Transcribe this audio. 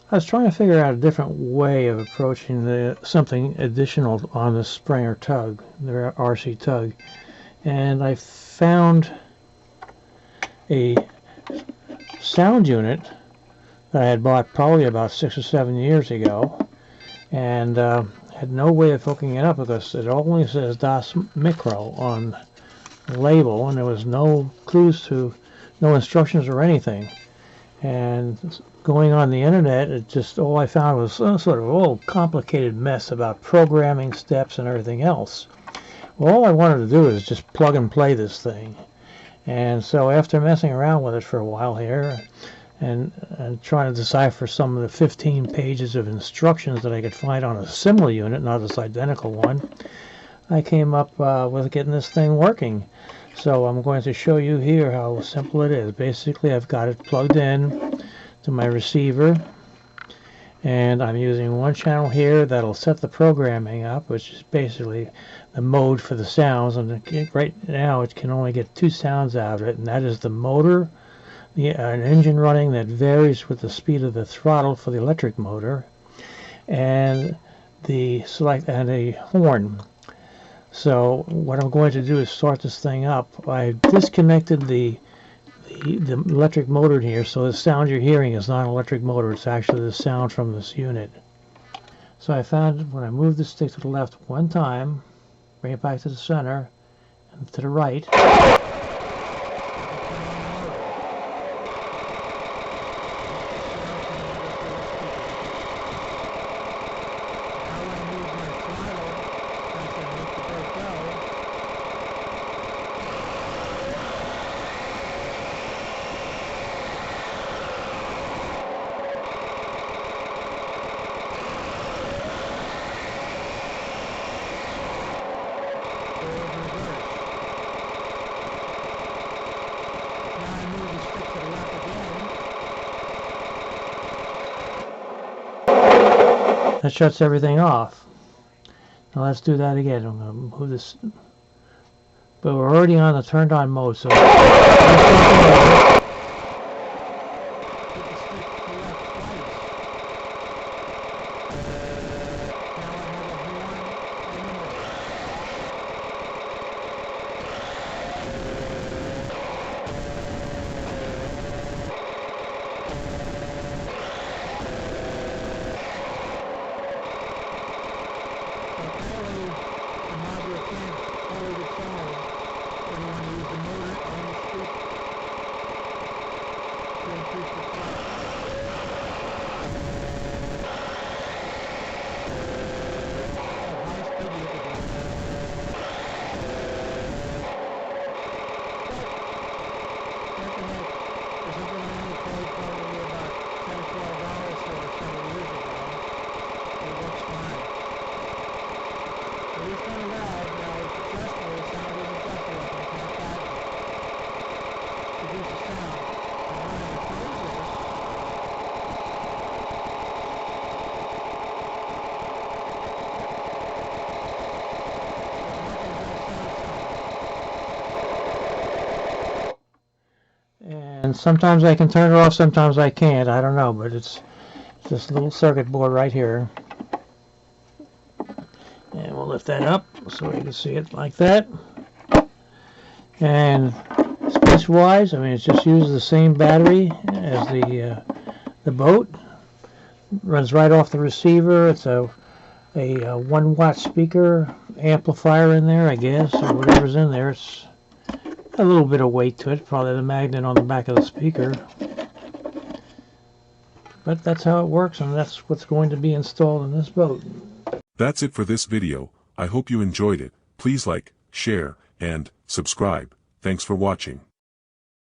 I was trying to figure out a different way of approaching something additional on the Springer tug, the RC tug, and I found a sound unit that I had bought probably about 6 or 7 years ago, and had no way of hooking it up because it only says DasMikro on the label, and there was no clues to, no instructions or anything. And going on the internet, it just, all I found was some sort of old complicated mess about programming steps and everything else. Well, all I wanted to do is just plug and play this thing. And so after messing around with it for a while here and trying to decipher some of the 15 pages of instructions that I could find on a similar unit, not this identical one, I came up with getting this thing working. So I'm going to show you here how simple it is. Basically, I've got it plugged in to my receiver, and I'm using one channel here that'll set the programming up, which is basically the mode for the sounds. And right now it can only get 2 sounds out of it, and that is the motor, an engine running that varies with the speed of the throttle for the electric motor, and the a horn. So what I'm going to do is start this thing up. I disconnected the electric motor here, so the sound you're hearing is not an electric motor, it's actually the sound from this unit. So I found when I move the stick to the left one time, bring it back to the center, and to the right, that shuts everything off. Now let's do that again. I'm going to move this, but we're already on the turned on mode, so and sometimes I can turn it off, sometimes I can't. I don't know, but it's this little circuit board right here. And we'll lift that up so you can see it like that. And space-wise, I mean, it just uses the same battery as the boat. Runs right off the receiver. It's a 1-watt speaker amplifier in there, I guess, or whatever's in there. It's a little bit of weight to it, probably the magnet on the back of the speaker. But that's how it works, and that's what's going to be installed in this boat. That's it for this video. I hope you enjoyed it. Please like, share, and subscribe. Thanks for watching.